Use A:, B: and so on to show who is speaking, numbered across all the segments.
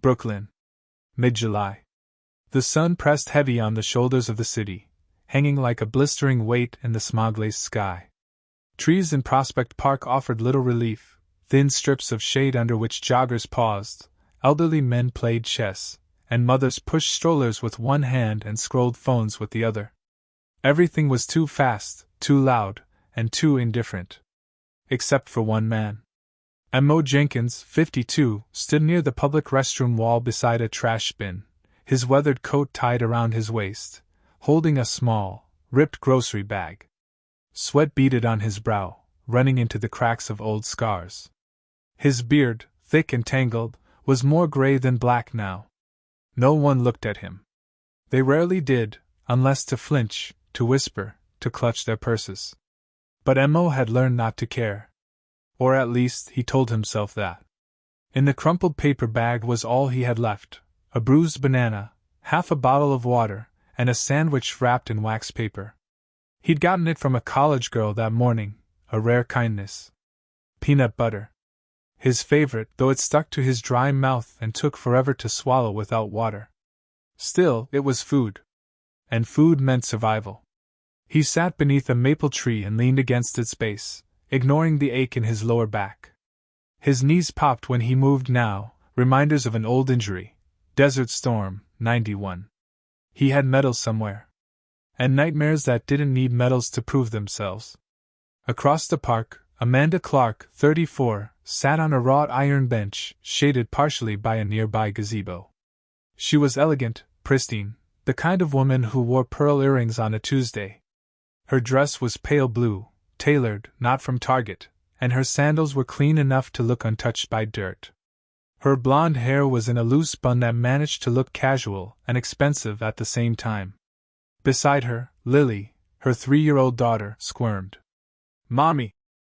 A: Brooklyn. Mid-July. The sun pressed heavy on the shoulders of the city, hanging like a blistering weight in the smog-laced sky. Trees in Prospect Park offered little relief, thin strips of shade under which joggers paused, elderly men played chess, and mothers pushed strollers with one hand and scrolled phones with the other. Everything was too fast, too loud, and too indifferent. Except for one man. Maurice Jenkins, 52, stood near the public restroom wall beside a trash bin, his weathered coat tied around his waist, holding a small, ripped grocery bag. Sweat beaded on his brow, running into the cracks of old scars. His beard, thick and tangled, was more gray than black now. No one looked at him. They rarely did, unless to flinch, to whisper, to clutch their purses. But Mo had learned not to care. Or at least he told himself that. In the crumpled paper bag was all he had left: a bruised banana, half a bottle of water, and a sandwich wrapped in wax paper. He'd gotten it from a college girl that morning, a rare kindness. Peanut butter. His favorite, though it stuck to his dry mouth and took forever to swallow without water. Still, it was food. And food meant survival. He sat beneath a maple tree and leaned against its base, ignoring the ache in his lower back. His knees popped when he moved now, reminders of an old injury. Desert Storm, 91. He had medals somewhere. And nightmares that didn't need medals to prove themselves. Across the park, Amanda Clark, 34, sat on a wrought iron bench, shaded partially by a nearby gazebo. She was elegant, pristine, the kind of woman who wore pearl earrings on a Tuesday. Her dress was pale blue, tailored, not from Target, and her sandals were clean enough to look untouched by dirt. Her blonde hair was in a loose bun that managed to look casual and expensive at the same time. Beside her, Lily, her 3-year-old daughter, squirmed. "Mommy!"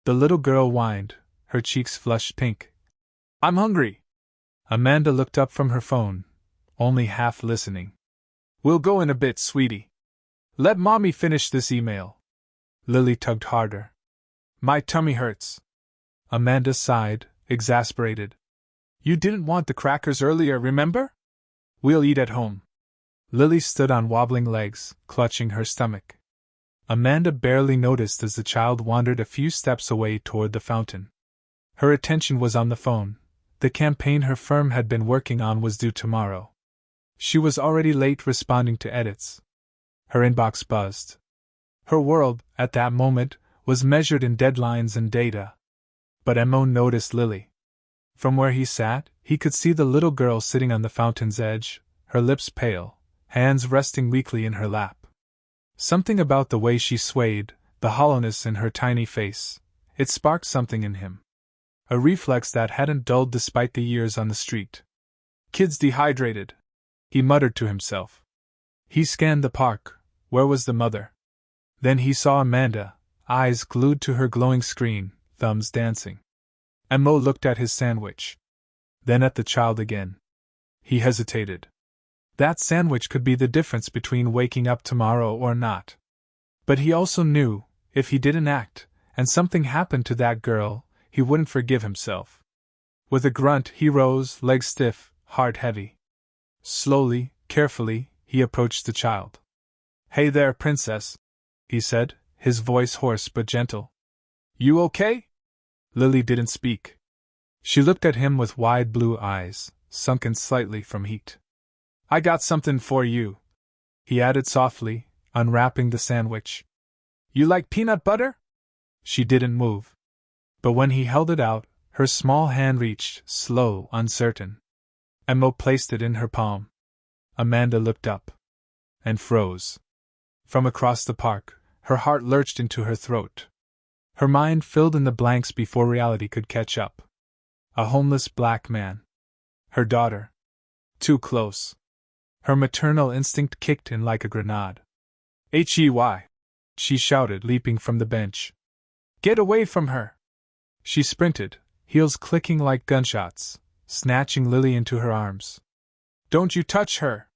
A: The little girl whined, her cheeks flushed pink. "I'm hungry." Amanda looked up from her phone, only half listening. "We'll go in a bit, sweetie. Let Mommy finish this email." Lily tugged harder. "My tummy hurts." Amanda sighed, exasperated. "You didn't want the crackers earlier, remember? We'll eat at home." Lily stood on wobbling legs, clutching her stomach. Amanda barely noticed as the child wandered a few steps away toward the fountain. Her attention was on the phone. The campaign her firm had been working on was due tomorrow. She was already late responding to edits. Her inbox buzzed. Her world, at that moment, was measured in deadlines and data. But Mo noticed Lily. From where he sat, he could see the little girl sitting on the fountain's edge, her lips pale, hands resting weakly in her lap. Something about the way she swayed, the hollowness in her tiny face, it sparked something in him. A reflex that hadn't dulled despite the years on the street. "Kid's dehydrated," he muttered to himself. He scanned the park. Where was the mother? Then he saw Amanda, eyes glued to her glowing screen, thumbs dancing. Mo looked at his sandwich. Then at the child again. He hesitated. That sandwich could be the difference between waking up tomorrow or not. But he also knew, if he didn't act, and something happened to that girl, he wouldn't forgive himself. With a grunt, he rose, legs stiff, heart heavy. Slowly, carefully, he approached the child. "Hey there, princess," he said, his voice hoarse but gentle. "You okay?" Lily didn't speak. She looked at him with wide blue eyes, sunken slightly from heat. "I got something for you," he added softly, unwrapping the sandwich. "You like peanut butter?" She didn't move. But when he held it out, her small hand reached, slow, uncertain. Mo placed it in her palm. Amanda looked up. And froze. From across the park, her heart lurched into her throat. Her mind filled in the blanks before reality could catch up. A homeless black man. Her daughter. Too close. Her maternal instinct kicked in like a grenade. "Hey!" she shouted, leaping from the bench. "Get away from her!" She sprinted, heels clicking like gunshots, snatching Lily into her arms. "Don't you touch her!"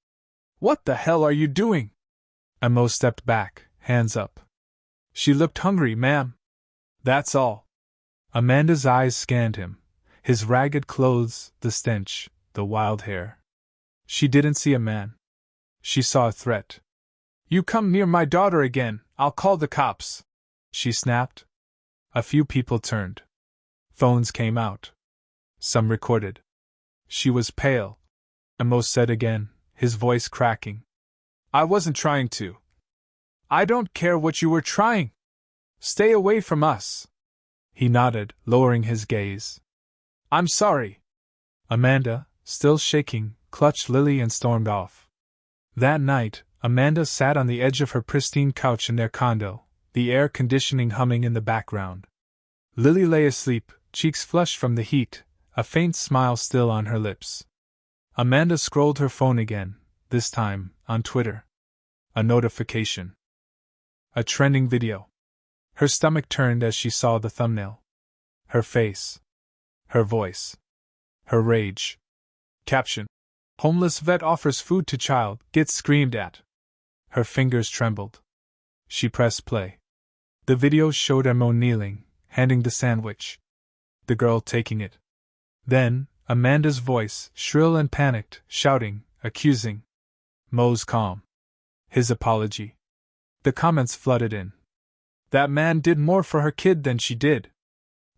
A: "What the hell are you doing?" Mo stepped back, hands up. "She looked hungry, ma'am. That's all." Amanda's eyes scanned him, his ragged clothes, the stench, the wild hair. She didn't see a man. She saw a threat. "You come near my daughter again, I'll call the cops," she snapped. A few people turned. Phones came out. Some recorded. She was pale. Amos said again, his voice cracking. "I wasn't trying to." "I don't care what you were trying. Stay away from us." He nodded, lowering his gaze. "I'm sorry." Amanda, still shaking, clutched Lily and stormed off. That night, Amanda sat on the edge of her pristine couch in their condo, the air conditioning humming in the background. Lily lay asleep, cheeks flushed from the heat, a faint smile still on her lips. Amanda scrolled her phone again, this time on Twitter. A notification. A trending video. Her stomach turned as she saw the thumbnail. Her face. Her voice. Her rage. Caption: "Homeless vet offers food to child, gets screamed at." Her fingers trembled. She pressed play. The video showed Mo kneeling, handing the sandwich. The girl taking it. Then, Amanda's voice, shrill and panicked, shouting, accusing. Mo's calm. His apology. The comments flooded in. "That man did more for her kid than she did.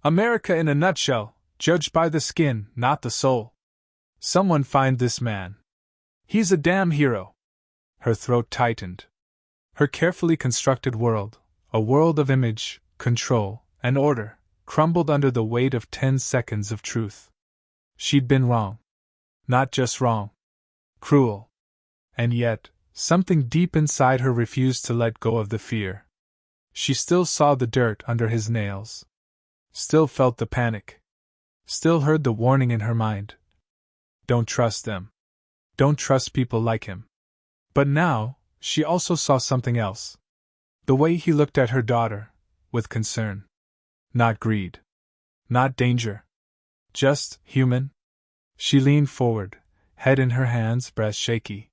A: America in a nutshell, judged by the skin, not the soul. Someone find this man. He's a damn hero." Her throat tightened. Her carefully constructed world, a world of image, control, and order, crumbled under the weight of 10 seconds of truth. She'd been wrong. Not just wrong. Cruel. And yet, something deep inside her refused to let go of the fear. She still saw the dirt under his nails. Still felt the panic. Still heard the warning in her mind. Don't trust them. Don't trust people like him. But now, she also saw something else. The way he looked at her daughter, with concern. Not greed. Not danger. Just human. She leaned forward, head in her hands, breath shaky.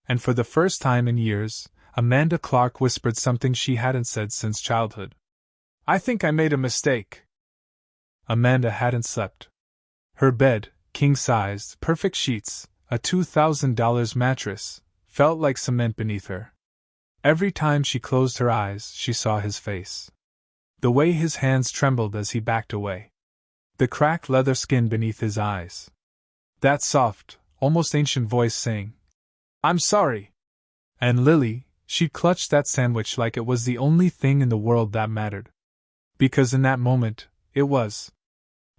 A: And for the first time in years, Amanda Clark whispered something she hadn't said since childhood. "I think I made a mistake." Amanda hadn't slept. Her bed, king-sized, perfect sheets, a $2,000 mattress, felt like cement beneath her. Every time she closed her eyes, she saw his face. The way his hands trembled as he backed away. The cracked leather skin beneath his eyes. That soft, almost ancient voice saying, "I'm sorry." And Lily, she clutched that sandwich like it was the only thing in the world that mattered. Because in that moment, it was.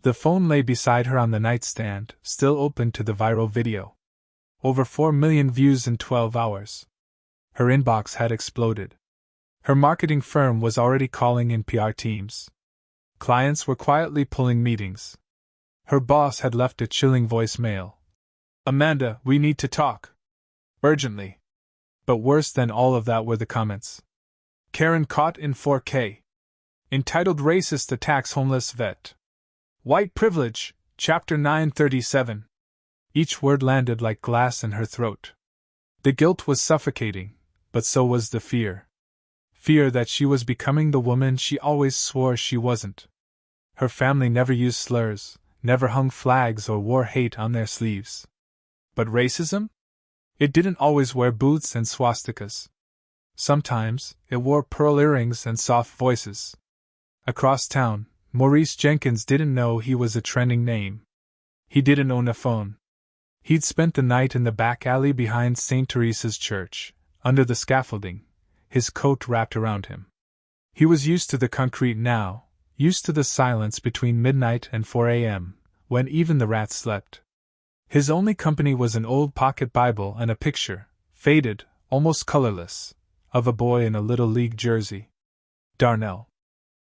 A: The phone lay beside her on the nightstand, still open to the viral video. Over 4 million views in 12 hours. Her inbox had exploded. Her marketing firm was already calling in PR teams. Clients were quietly pulling meetings. Her boss had left a chilling voicemail. "Amanda, we need to talk. Urgently." But worse than all of that were the comments. Karen caught in 4K. Entitled Racist Attacks Homeless Vet. White Privilege, Chapter 937. Each word landed like glass in her throat. The guilt was suffocating, but so was the fear. Fear that she was becoming the woman she always swore she wasn't. Her family never used slurs, never hung flags or wore hate on their sleeves. But racism? It didn't always wear boots and swastikas. Sometimes, it wore pearl earrings and soft voices. Across town, Maurice Jenkins didn't know he was a trending name. He didn't own a phone. He'd spent the night in the back alley behind St. Teresa's church, under the scaffolding, his coat wrapped around him. He was used to the concrete now, used to the silence between midnight and 4 a.m., when even the rats slept. His only company was an old pocket Bible and a picture, faded, almost colorless, of a boy in a Little League jersey. Darnell.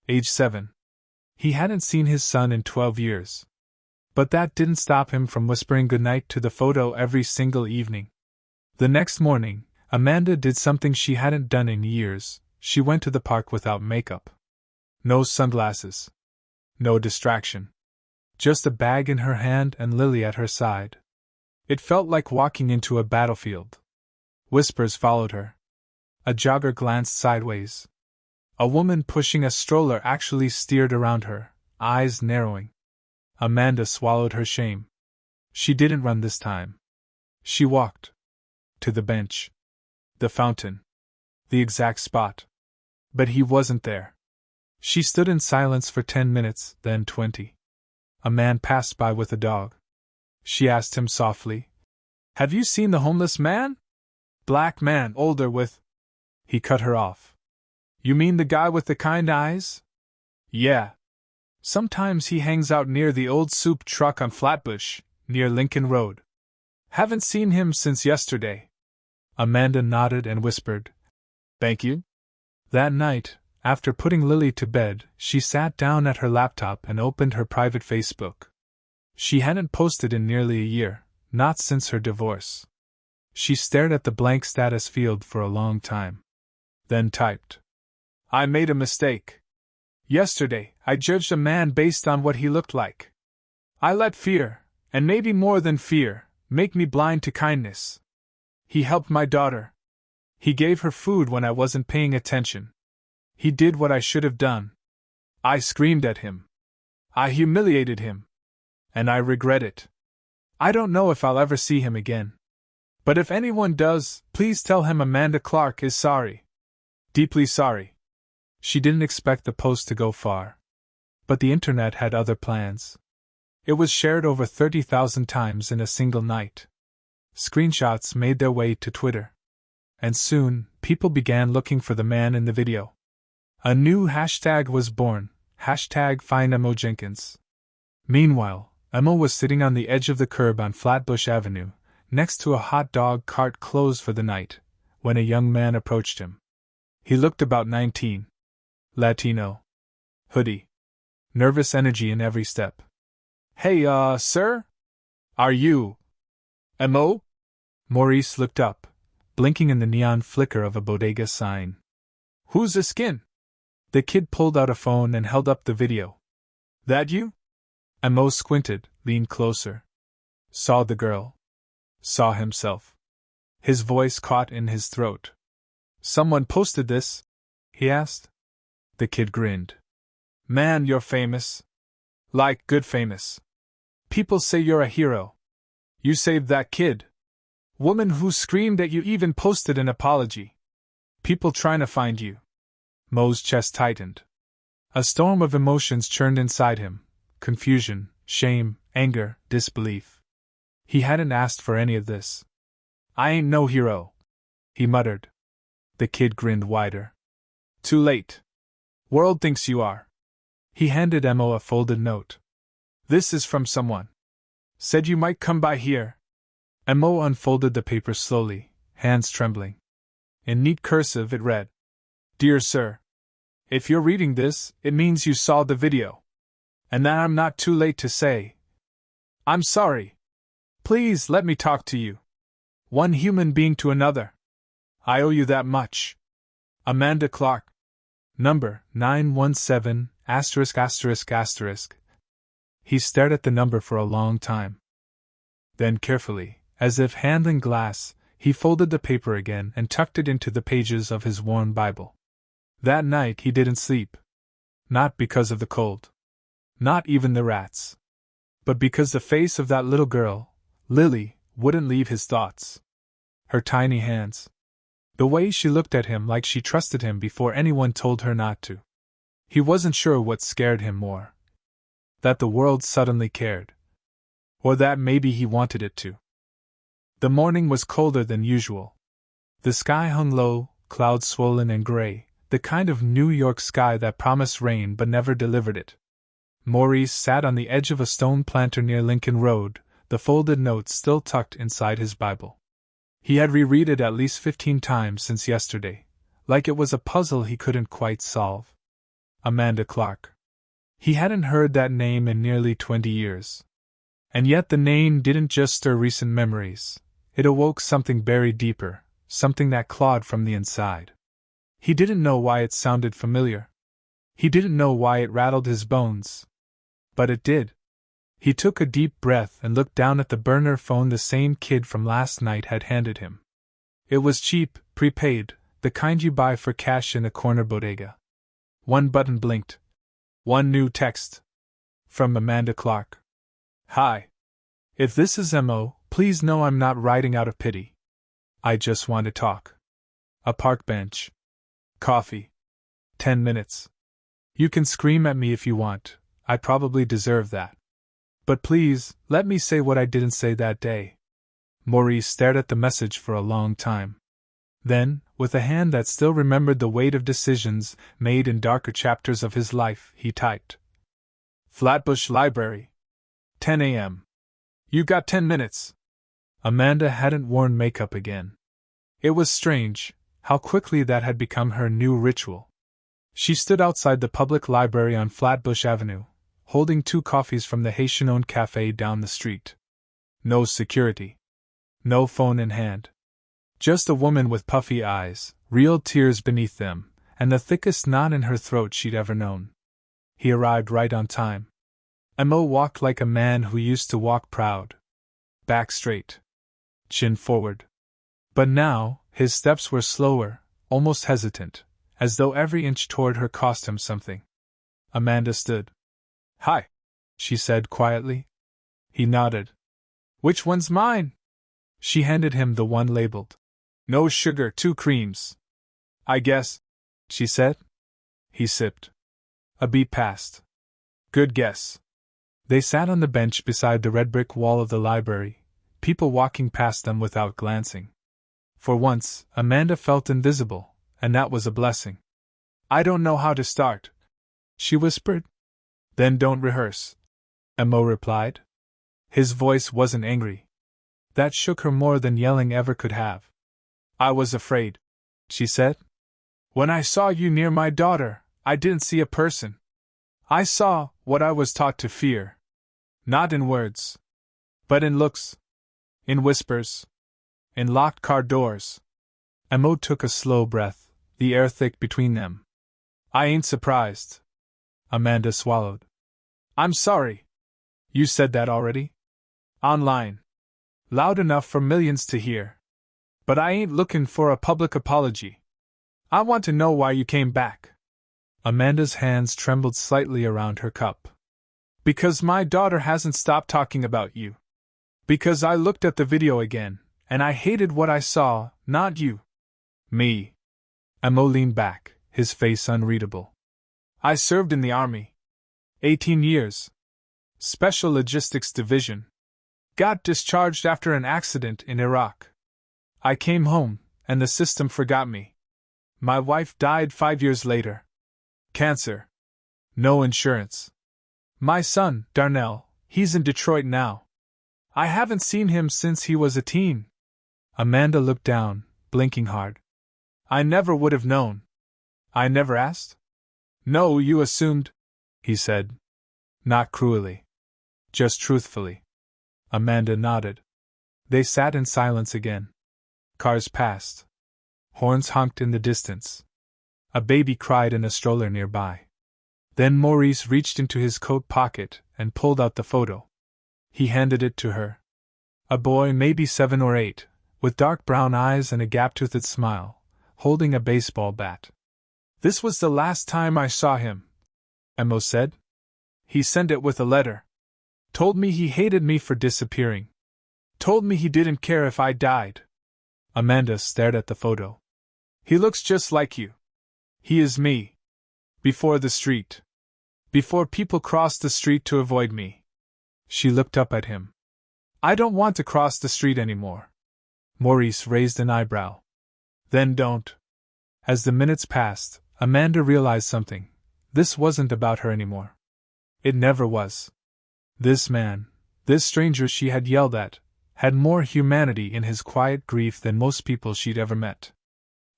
A: Age 7. He hadn't seen his son in 12 years. But that didn't stop him from whispering goodnight to the photo every single evening. The next morning, Amanda did something she hadn't done in years. She went to the park without makeup. No sunglasses. No distraction. Just a bag in her hand and Lily at her side. It felt like walking into a battlefield. Whispers followed her. A jogger glanced sideways. A woman pushing a stroller actually steered around her, eyes narrowing. Amanda swallowed her shame. She didn't run this time. She walked. To the bench. The fountain. The exact spot. But he wasn't there. She stood in silence for 10 minutes, then 20. A man passed by with a dog. She asked him softly, "Have you seen the homeless man?" "Black man, older with—" He cut her off. "You mean the guy with the kind eyes?" "Yeah. Sometimes he hangs out near the old soup truck on Flatbush, near Lincoln Road. Haven't seen him since yesterday." Amanda nodded and whispered, "Thank you." That night, after putting Lily to bed, she sat down at her laptop and opened her private Facebook. She hadn't posted in nearly a year, not since her divorce. She stared at the blank status field for a long time. Then typed, "I made a mistake. Yesterday, I judged a man based on what he looked like. I let fear, and maybe more than fear, make me blind to kindness. He helped my daughter. He gave her food when I wasn't paying attention. He did what I should have done. I screamed at him. I humiliated him. And I regret it. I don't know if I'll ever see him again. But if anyone does, please tell him Amanda Clark is sorry. Deeply sorry." She didn't expect the post to go far. But the internet had other plans. It was shared over 30,000 times in a single night. Screenshots made their way to Twitter. And soon, people began looking for the man in the video. A new hashtag was born, #FindMoJenkins. Meanwhile, Emma was sitting on the edge of the curb on Flatbush Avenue, next to a hot dog cart closed for the night, when a young man approached him. He looked about 19. Latino. Hoodie. Nervous energy in every step. "Hey, sir? Are you Mo?" Maurice looked up, blinking in the neon flicker of a bodega sign. "Who's the skin?" The kid pulled out a phone and held up the video. "That you?" Mo squinted, leaned closer. Saw the girl. Saw himself. His voice caught in his throat. "Someone posted this?" he asked. The kid grinned. "Man, you're famous. Like, good famous. People say you're a hero. You saved that kid. Woman who screamed at you even posted an apology. People trying to find you." Mo's chest tightened. A storm of emotions churned inside him. Confusion, shame, anger, disbelief. He hadn't asked for any of this. "I ain't no hero," he muttered. The kid grinned wider. "Too late. World thinks you are." He handed Emma a folded note. "This is from someone. Said you might come by here." Emma unfolded the paper slowly, hands trembling. In neat cursive it read, "Dear Sir, if you're reading this, it means you saw the video. And that I'm not too late to say, I'm sorry. Please let me talk to you. One human being to another. I owe you that much. Amanda Clark. Number 917 *****. He stared at the number for a long time. Then carefully, as if handling glass, he folded the paper again and tucked it into the pages of his worn Bible. That night he didn't sleep. Not because of the cold. Not even the rats. But because the face of that little girl, Lily, wouldn't leave his thoughts. Her tiny hands. The way she looked at him like she trusted him before anyone told her not to. He wasn't sure what scared him more. That the world suddenly cared. Or that maybe he wanted it to. The morning was colder than usual. The sky hung low, clouds swollen and gray, the kind of New York sky that promised rain but never delivered it. Maurice sat on the edge of a stone planter near Lincoln Road, the folded notes still tucked inside his Bible. He had reread it at least 15 times since yesterday, like it was a puzzle he couldn't quite solve. Amanda Clark. He hadn't heard that name in nearly 20 years. And yet the name didn't just stir recent memories, it awoke something buried deeper, something that clawed from the inside. He didn't know why it sounded familiar. He didn't know why it rattled his bones. But it did. He took a deep breath and looked down at the burner phone the same kid from last night had handed him. It was cheap, prepaid, the kind you buy for cash in a corner bodega. One button blinked. One new text. From Amanda Clark. Hi. If this is MO, please know I'm not writing out of pity. I just want to talk. A park bench. Coffee. 10 minutes. You can scream at me if you want, I probably deserve that. But please, let me say what I didn't say that day. Maurice stared at the message for a long time. Then, with a hand that still remembered the weight of decisions made in darker chapters of his life, he typed. Flatbush Library. 10 a.m. You got 10 minutes. Amanda hadn't worn makeup again. It was strange how quickly that had become her new ritual. She stood outside the public library on Flatbush Avenue, holding 2 coffees from the Haitian-owned cafe down the street. No security. No phone in hand. Just a woman with puffy eyes, real tears beneath them, and the thickest knot in her throat she'd ever known. He arrived right on time. Mo walked like a man who used to walk proud. Back straight. Chin forward. But now, his steps were slower, almost hesitant, as though every inch toward her cost him something. Amanda stood. Hi, she said quietly. He nodded. Which one's mine? She handed him the one labeled. No sugar, 2 creams. I guess, she said. He sipped. A beat passed. Good guess. They sat on the bench beside the red brick wall of the library, people walking past them without glancing. For once, Amanda felt invisible, and that was a blessing. I don't know how to start, she whispered. Then don't rehearse, Mo replied. His voice wasn't angry. That shook her more than yelling ever could have. I was afraid, she said. When I saw you near my daughter, I didn't see a person. I saw what I was taught to fear. Not in words, but in looks, in whispers, in locked car doors. Mo took a slow breath, the air thick between them. I ain't surprised. Amanda swallowed. I'm sorry. You said that already? Online. Loud enough for millions to hear. But I ain't looking for a public apology. I want to know why you came back. Amanda's hands trembled slightly around her cup. Because my daughter hasn't stopped talking about you. Because I looked at the video again, and I hated what I saw, not you. Me. Mo leaned back, his face unreadable. I served in the army. 18 years. Special Logistics Division. Got discharged after an accident in Iraq. I came home, and the system forgot me. My wife died 5 years later. Cancer. No insurance. My son, Darnell, he's in Detroit now. I haven't seen him since he was a teen. Amanda looked down, blinking hard. I never would have known. I never asked? No, you assumed, he said. Not cruelly. Just truthfully. Amanda nodded. They sat in silence again. Cars passed. Horns honked in the distance. A baby cried in a stroller nearby. Then Maurice reached into his coat pocket and pulled out the photo. He handed it to her. A boy, maybe 7 or 8, with dark brown eyes and a gap-toothed smile, holding a baseball bat. This was the last time I saw him, Mo said. He sent it with a letter. Told me he hated me for disappearing. Told me he didn't care if I died. Amanda stared at the photo. He looks just like you. He is me. Before the street. Before people crossed the street to avoid me. She looked up at him. I don't want to cross the street anymore. Maurice raised an eyebrow. Then don't. As the minutes passed, Amanda realized something. This wasn't about her anymore. It never was. This man, this stranger she had yelled at, had more humanity in his quiet grief than most people she'd ever met.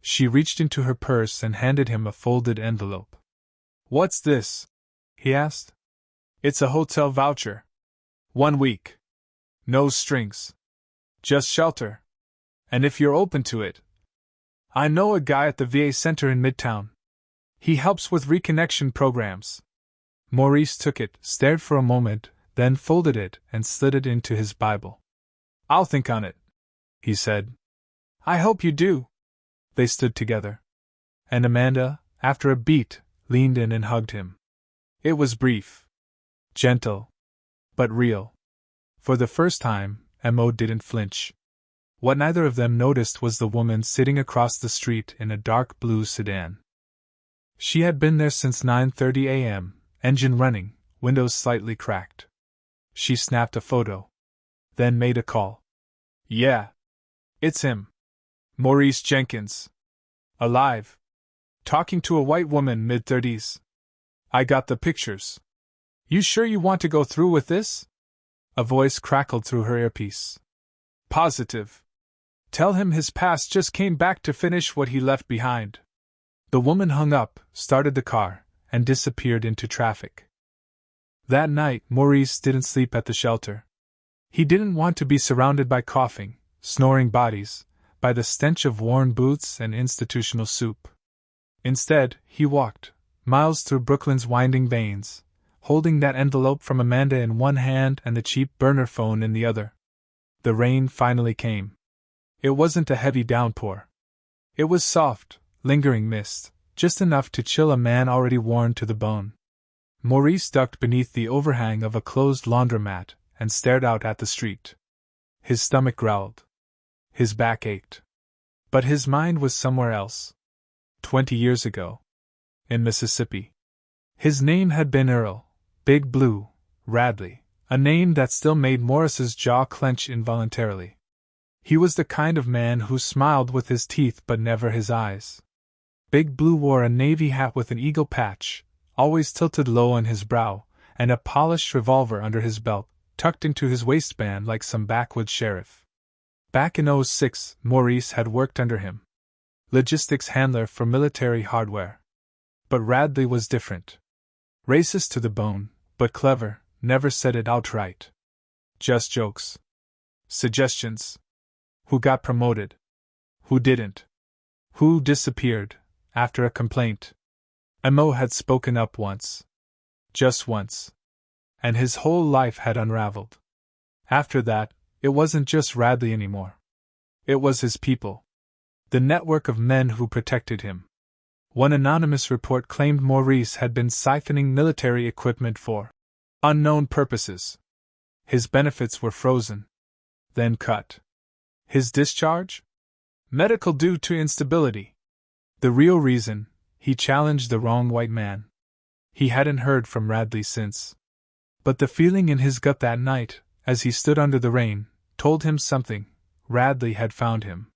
A: She reached into her purse and handed him a folded envelope. What's this? He asked. It's a hotel voucher. 1 week. No strings. Just shelter. And if you're open to it. I know a guy at the VA Center in Midtown. He helps with reconnection programs. Maurice took it, stared for a moment, then folded it and slid it into his Bible. I'll think on it, he said. I hope you do. They stood together. And Amanda, after a beat, leaned in and hugged him. It was brief. Gentle. But real. For the first time, Mo didn't flinch. What neither of them noticed was the woman sitting across the street in a dark blue sedan. She had been there since 9:30 a.m., engine running, windows slightly cracked. She snapped a photo. Then made a call. Yeah. It's him. Maurice Jenkins. Alive. Talking to a white woman mid-30s. I got the pictures. You sure you want to go through with this? A voice crackled through her earpiece. Positive. Tell him his past just came back to finish what he left behind. The woman hung up, started the car, and disappeared into traffic. That night, Maurice didn't sleep at the shelter. He didn't want to be surrounded by coughing, snoring bodies, by the stench of worn boots and institutional soup. Instead, he walked, miles through Brooklyn's winding veins, holding that envelope from Amanda in one hand and the cheap burner phone in the other. The rain finally came. It wasn't a heavy downpour. It was soft, lingering mist, just enough to chill a man already worn to the bone. Maurice ducked beneath the overhang of a closed laundromat and stared out at the street. His stomach growled. His back ached. But his mind was somewhere else. 20 years ago. In Mississippi. His name had been Earl, Big Blue, Radley, a name that still made Maurice's jaw clench involuntarily. He was the kind of man who smiled with his teeth but never his eyes. Big Blue wore a navy hat with an eagle patch, always tilted low on his brow, and a polished revolver under his belt, tucked into his waistband like some backwoods sheriff. Back in 06, Maurice had worked under him. Logistics handler for military hardware. But Radley was different. Racist to the bone, but clever, never said it outright. Just jokes. Suggestions. Who got promoted? Who didn't? Who disappeared, after a complaint? Mo had spoken up once. Just once. And his whole life had unraveled. After that, it wasn't just Radley anymore. It was his people. The network of men who protected him. One anonymous report claimed Maurice had been siphoning military equipment for unknown purposes. His benefits were frozen. Then cut. His discharge? Medical due to instability. The real reason, he challenged the wrong white man. He hadn't heard from Radley since. But the feeling in his gut that night, as he stood under the rain, told him something. Radley had found him.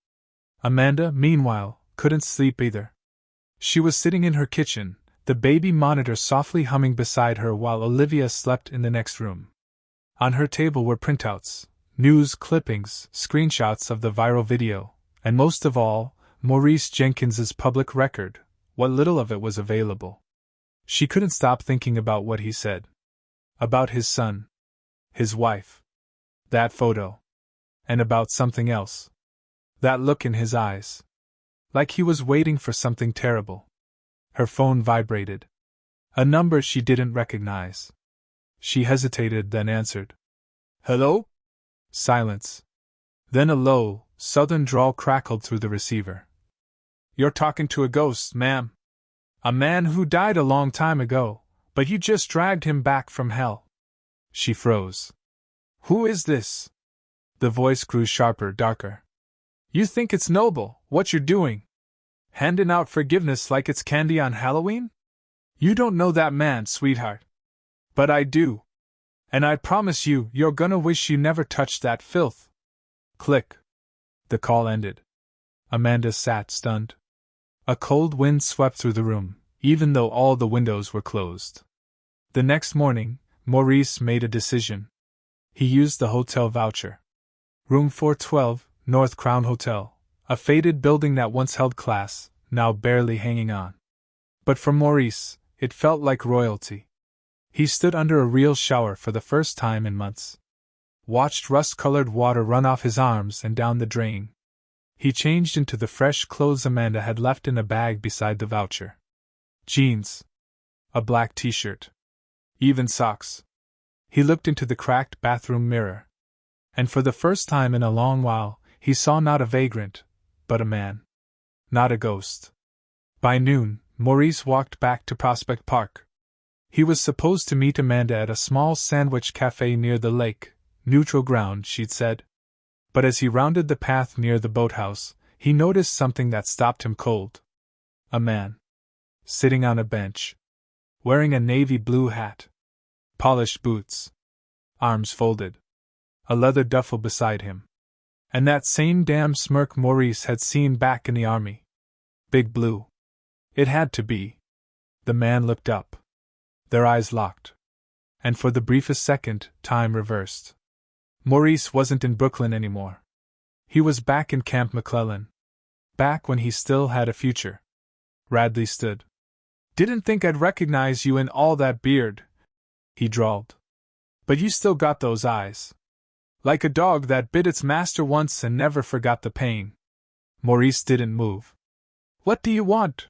A: Amanda, meanwhile, couldn't sleep either. She was sitting in her kitchen, the baby monitor softly humming beside her while Olivia slept in the next room. On her table were printouts, news clippings, screenshots of the viral video, and most of all, Maurice Jenkins's public record, what little of it was available. She couldn't stop thinking about what he said. About his son. His wife. That photo. And about something else. That look in his eyes. Like he was waiting for something terrible. Her phone vibrated. A number she didn't recognize. She hesitated, then answered. Hello? Silence. Then a low, southern drawl crackled through the receiver. You're talking to a ghost, ma'am. A man who died a long time ago, but you just dragged him back from hell. She froze. Who is this? The voice grew sharper, darker. You think it's noble, what you're doing? Handing out forgiveness like it's candy on Halloween? You don't know that man, sweetheart. But I do. And I promise you, you're gonna wish you never touched that filth. Click. The call ended. Amanda sat stunned. A cold wind swept through the room, even though all the windows were closed. The next morning, Maurice made a decision. He used the hotel voucher. Room 412, North Crown Hotel, a faded building that once held class, now barely hanging on. But for Maurice, it felt like royalty. He stood under a real shower for the first time in months. Watched rust-colored water run off his arms and down the drain. He changed into the fresh clothes Amanda had left in a bag beside the voucher. Jeans. A black t-shirt. Even socks. He looked into the cracked bathroom mirror. And for the first time in a long while, he saw not a vagrant, but a man. Not a ghost. By noon, Maurice walked back to Prospect Park. He was supposed to meet Amanda at a small sandwich cafe near the lake, Neutral ground, she'd said. But as he rounded the path near the boathouse, he noticed something that stopped him cold. A man. Sitting on a bench. Wearing a navy blue hat. Polished boots. Arms folded. A leather duffel beside him. And that same damn smirk Maurice had seen back in the army. Big Blue. It had to be. The man looked up. Their eyes locked. And for the briefest second, time reversed. Maurice wasn't in Brooklyn anymore. He was back in Camp McClellan. Back when he still had a future. Radley stood. "Didn't think I'd recognize you in all that beard," he drawled. "But you still got those eyes. Like a dog that bit its master once and never forgot the pain." Maurice didn't move. "What do you want?"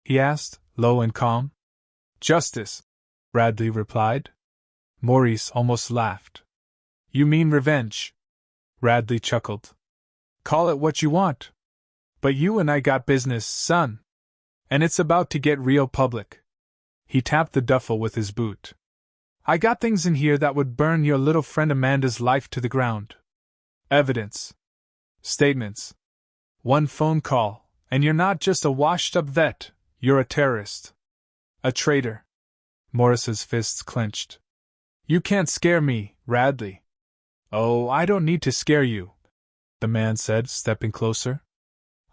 A: he asked, low and calm. "Justice," Radley replied. Maurice almost laughed. "You mean revenge?" Radley chuckled. "Call it what you want. But you and I got business, son. And it's about to get real public." He tapped the duffel with his boot. "I got things in here that would burn your little friend Amanda's life to the ground. Evidence. Statements. One phone call, and you're not just a washed-up vet, you're a terrorist. A traitor." Morris's fists clenched. "You can't scare me, Radley." "Oh, I don't need to scare you," the man said, stepping closer.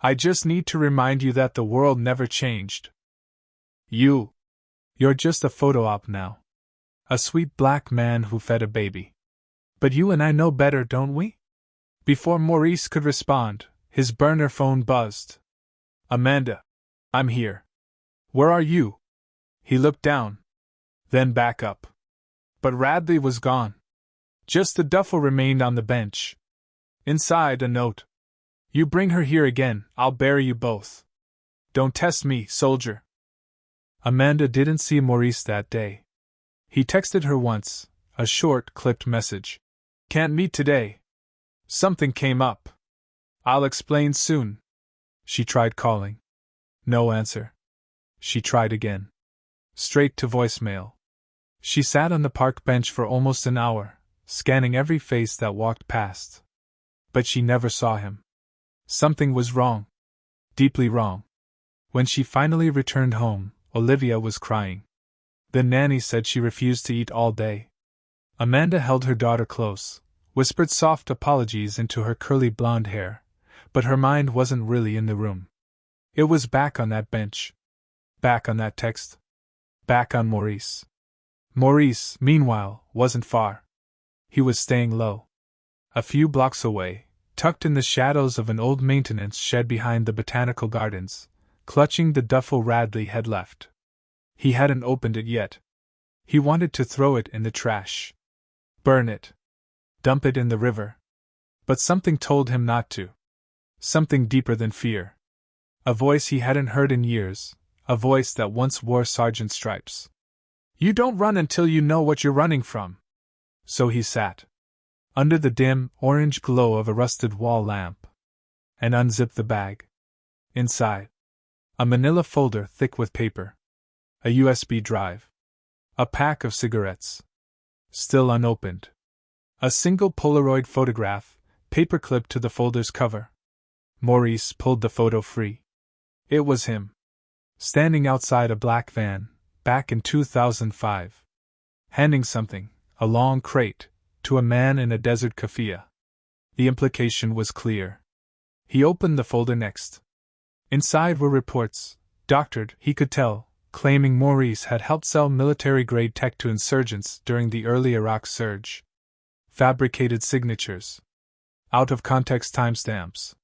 A: "I just need to remind you that the world never changed. You're just a photo op now. A sweet black man who fed a baby. But you and I know better, don't we?" Before Maurice could respond, his burner phone buzzed. "Amanda. I'm here. Where are you?" He looked down. Then back up. But Radley was gone. Just the duffel remained on the bench. Inside, a note. "You bring her here again, I'll bury you both. Don't test me, soldier." Amanda didn't see Maurice that day. He texted her once, a short, clipped message. "Can't meet today. Something came up. I'll explain soon." She tried calling. No answer. She tried again. Straight to voicemail. She sat on the park bench for almost an hour, scanning every face that walked past. But she never saw him. Something was wrong. Deeply wrong. When she finally returned home, Olivia was crying. The nanny said she refused to eat all day. Amanda held her daughter close, whispered soft apologies into her curly blonde hair, but her mind wasn't really in the room. It was back on that bench. Back on that text. Back on Maurice. Maurice, meanwhile, wasn't far. He was staying low. A few blocks away, tucked in the shadows of an old maintenance shed behind the botanical gardens, clutching the duffel Radley had left. He hadn't opened it yet. He wanted to throw it in the trash. Burn it. Dump it in the river. But something told him not to. Something deeper than fear. A voice he hadn't heard in years, a voice that once wore sergeant stripes. "You don't run until you know what you're running from." So he sat. Under the dim, orange glow of a rusted wall lamp. And unzipped the bag. Inside. A manila folder thick with paper. A USB drive. A pack of cigarettes. Still unopened. A single Polaroid photograph, paperclipped to the folder's cover. Maurice pulled the photo free. It was him. Standing outside a black van, back in 2005. Handing something, a long crate, to a man in a desert keffiyeh. The implication was clear. He opened the folder next. Inside were reports, doctored, he could tell, claiming Maurice had helped sell military-grade tech to insurgents during the early Iraq surge. Fabricated signatures. Out-of-context timestamps.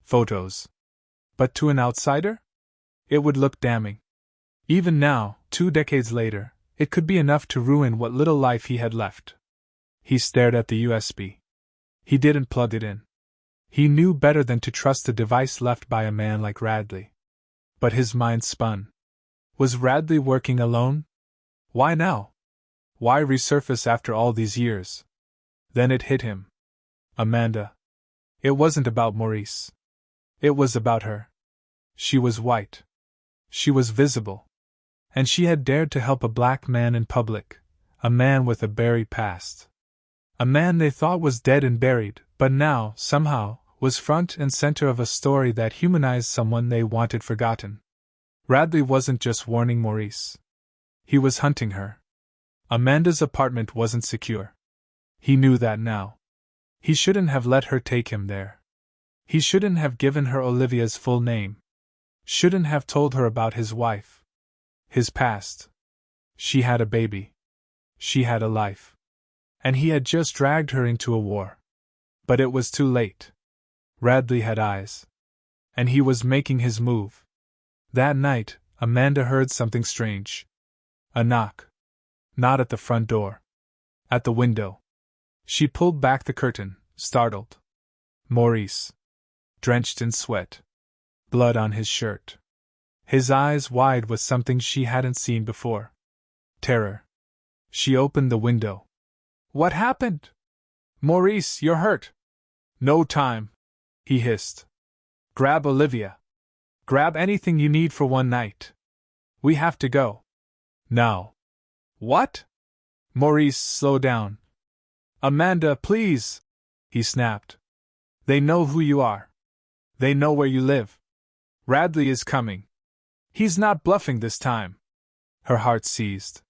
A: Photos. But to an outsider? It would look damning. Even now, 2 decades later, it could be enough to ruin what little life he had left. He stared at the USB. He didn't plug it in. He knew better than to trust a device left by a man like Radley. But his mind spun. Was Radley working alone? Why now? Why resurface after all these years? Then it hit him. Amanda. It wasn't about Maurice. It was about her. She was white. She was visible. And she had dared to help a black man in public, a man with a buried past. A man they thought was dead and buried, but now, somehow, was front and center of a story that humanized someone they wanted forgotten. Radley wasn't just warning Maurice. He was hunting her. Amanda's apartment wasn't secure. He knew that now. He shouldn't have let her take him there. He shouldn't have given her Olivia's full name. Shouldn't have told her about his wife. His past. She had a baby. She had a life. And he had just dragged her into a war. But it was too late. Radley had eyes. And he was making his move. That night, Amanda heard something strange. A knock. Not at the front door. At the window. She pulled back the curtain, startled. Maurice. Drenched in sweat. Blood on his shirt. His eyes wide with something she hadn't seen before. Terror. She opened the window. What happened? Maurice, you're hurt. No time, he hissed. Grab Olivia. Grab anything you need for one night. We have to go. Now. What? Maurice, slow down. Amanda, please, he snapped. They know who you are. They know where you live. Radley is coming. He's not bluffing this time. Her heart seized.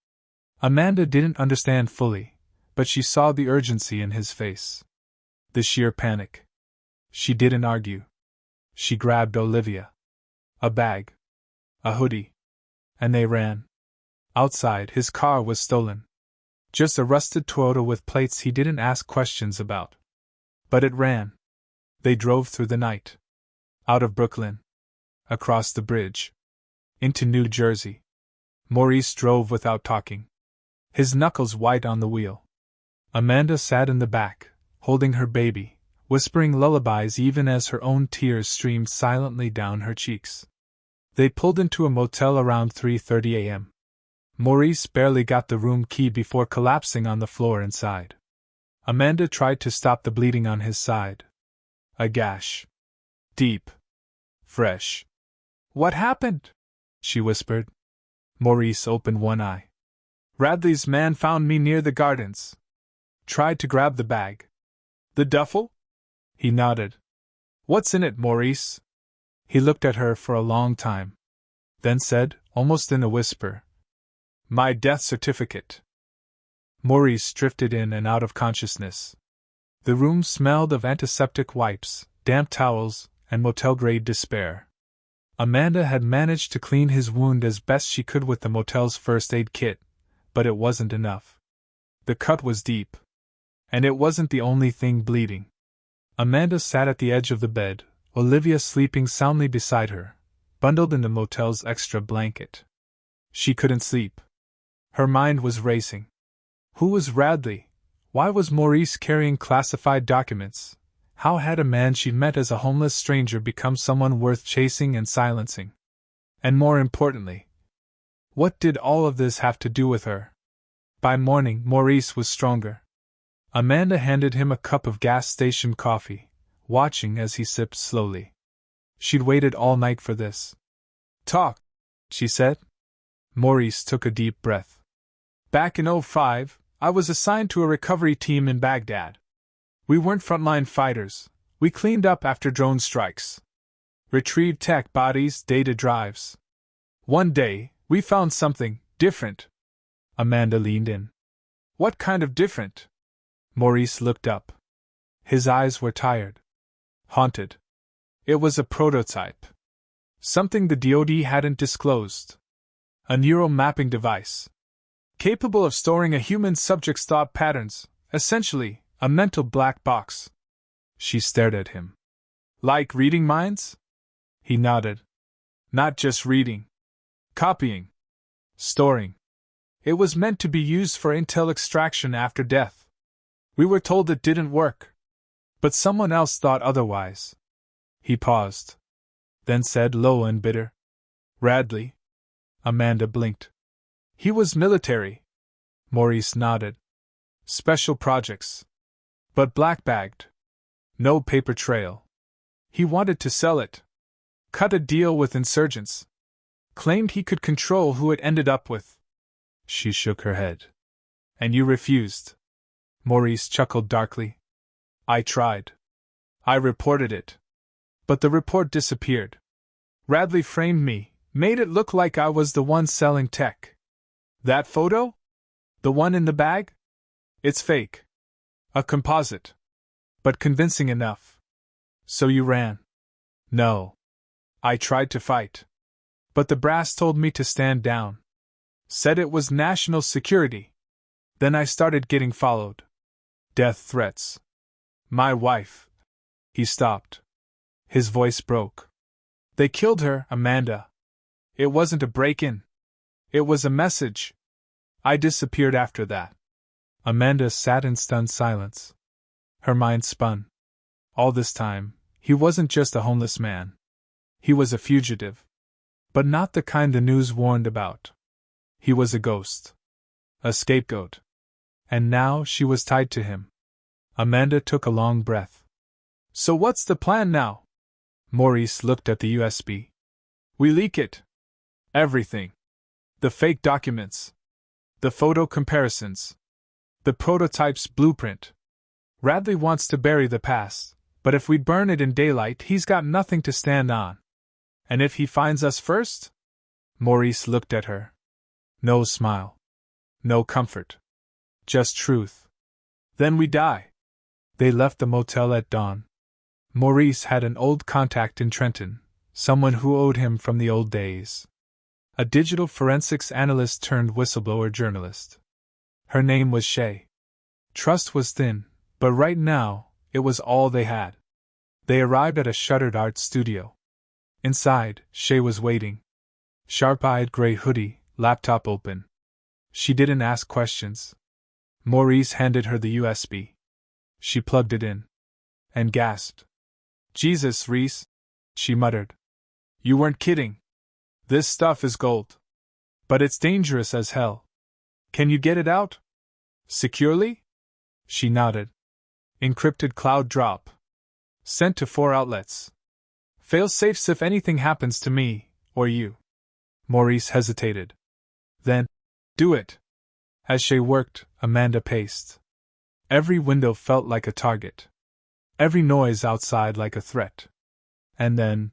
A: Amanda didn't understand fully, but she saw the urgency in his face. The sheer panic. She didn't argue. She grabbed Olivia. A bag. A hoodie. And they ran. Outside, his car was stolen. Just a rusted Toyota with plates he didn't ask questions about. But it ran. They drove through the night. Out of Brooklyn. Across the bridge. Into New Jersey. Maurice drove without talking. His knuckles white on the wheel. Amanda sat in the back, holding her baby, whispering lullabies even as her own tears streamed silently down her cheeks. They pulled into a motel around 3:30 a.m. Maurice barely got the room key before collapsing on the floor inside. Amanda tried to stop the bleeding on his side. A gash. Deep. Fresh. What happened? She whispered. Maurice opened one eye. Radley's man found me near the gardens. Tried to grab the bag. The duffel? He nodded. What's in it, Maurice? He looked at her for a long time. Then said, almost in a whisper, my death certificate. Maurice drifted in and out of consciousness. The room smelled of antiseptic wipes, damp towels, and motel-grade despair. Amanda had managed to clean his wound as best she could with the motel's first aid kit, but it wasn't enough. The cut was deep. And it wasn't the only thing bleeding. Amanda sat at the edge of the bed, Olivia sleeping soundly beside her, bundled in the motel's extra blanket. She couldn't sleep. Her mind was racing. Who was Radley? Why was Maurice carrying classified documents? How had a man she'd met as a homeless stranger become someone worth chasing and silencing? And more importantly, what did all of this have to do with her? By morning, Maurice was stronger. Amanda handed him a cup of gas station coffee, watching as he sipped slowly. She'd waited all night for this. Talk, she said. Maurice took a deep breath. Back in 2005, I was assigned to a recovery team in Baghdad. We weren't frontline fighters, we cleaned up after drone strikes. Retrieved tech bodies, data drives. One day, we found something different. Amanda leaned in. What kind of different? Maurice looked up. His eyes were tired. Haunted. It was a prototype. Something the DoD hadn't disclosed. A neural mapping device. Capable of storing a human subject's thought patterns, essentially, a mental black box. She stared at him. Like reading minds? He nodded. Not just reading. Copying. Storing. It was meant to be used for intel extraction after death. We were told it didn't work. But someone else thought otherwise. He paused. Then said low and bitter. Radley. Amanda blinked. He was military. Maurice nodded. Special projects. But black-bagged. No paper trail. He wanted to sell it. Cut a deal with insurgents. Claimed he could control who it ended up with. She shook her head. And you refused. Maurice chuckled darkly. I tried. I reported it. But the report disappeared. Radley framed me, made it look like I was the one selling tech. That photo? The one in the bag? It's fake. A composite. But convincing enough. So you ran? No. I tried to fight. But the brass told me to stand down. Said it was national security. Then I started getting followed. Death threats. My wife. He stopped. His voice broke. They killed her, Amanda. It wasn't a break-in. It was a message. I disappeared after that. Amanda sat in stunned silence. Her mind spun. All this time, he wasn't just a homeless man. He was a fugitive. But not the kind the news warned about. He was a ghost. A scapegoat. And now she was tied to him. Amanda took a long breath. So what's the plan now? Maurice looked at the USB. We leak it. Everything. The fake documents. The photo comparisons. The prototype's blueprint. Radley wants to bury the past, but if we burn it in daylight, he's got nothing to stand on. And if he finds us first? Maurice looked at her. No smile. No comfort. Just truth. Then we die. They left the motel at dawn. Maurice had an old contact in Trenton, someone who owed him from the old days. A digital forensics analyst turned whistleblower journalist. Her name was Shay. Trust was thin, but right now, it was all they had. They arrived at a shuttered art studio. Inside, Shay was waiting. Sharp-eyed gray hoodie, laptop open. She didn't ask questions. Maurice handed her the USB. She plugged it in. And gasped. Jesus, Reese, she muttered. You weren't kidding. This stuff is gold. But it's dangerous as hell. Can you get it out? Securely? She nodded. Encrypted cloud drop. Sent to 4 outlets. Fail-safes if anything happens to me, or you. Maurice hesitated. Then, do it. As Shay worked, Amanda paced. Every window felt like a target. Every noise outside like a threat. And then,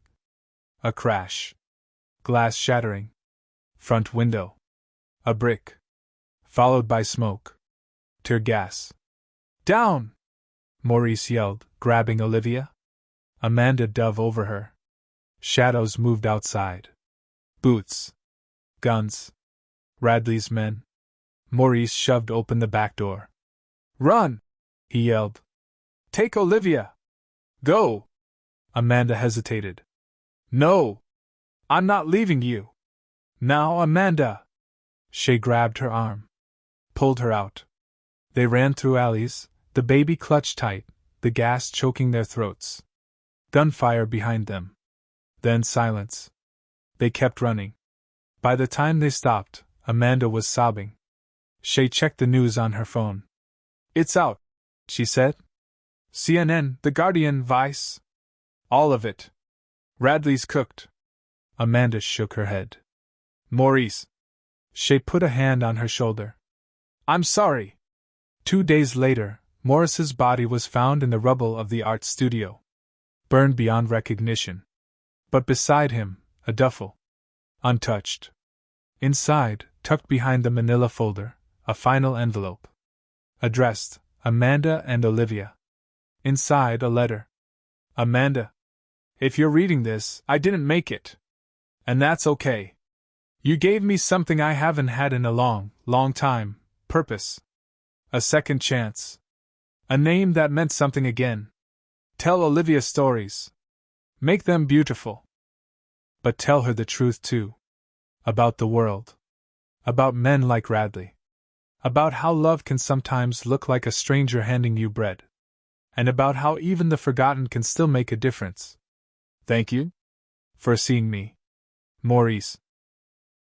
A: a crash. Glass shattering. Front window. A brick. Followed by smoke. Tear gas. Down! Maurice yelled, grabbing Olivia. Amanda dove over her. Shadows moved outside. Boots. Guns. Radley's men. Maurice shoved open the back door. Run! He yelled. Take Olivia! Go! Amanda hesitated. No! I'm not leaving you! Now, Amanda! Shay grabbed her arm. Pulled her out. They ran through alleys, the baby clutched tight, the gas choking their throats. Gunfire behind them. Then silence. They kept running. By the time they stopped, Amanda was sobbing. Shay checked the news on her phone. It's out, she said. CNN, The Guardian, Vice. All of it. Radley's cooked. Amanda shook her head. Maurice. Shay put a hand on her shoulder. I'm sorry. 2 days later, Maurice's body was found in the rubble of the art studio. Burned beyond recognition. But beside him, a duffel. Untouched. Inside, tucked behind the manila folder, a final envelope. Addressed, Amanda and Olivia. Inside, a letter. Amanda. If you're reading this, I didn't make it. And that's okay. You gave me something I haven't had in a long, long time, purpose. A second chance. A name that meant something again. Tell Olivia stories. Make them beautiful. But tell her the truth too. About the world. About men like Radley. About how love can sometimes look like a stranger handing you bread. And about how even the forgotten can still make a difference. Thank you for seeing me, Maurice.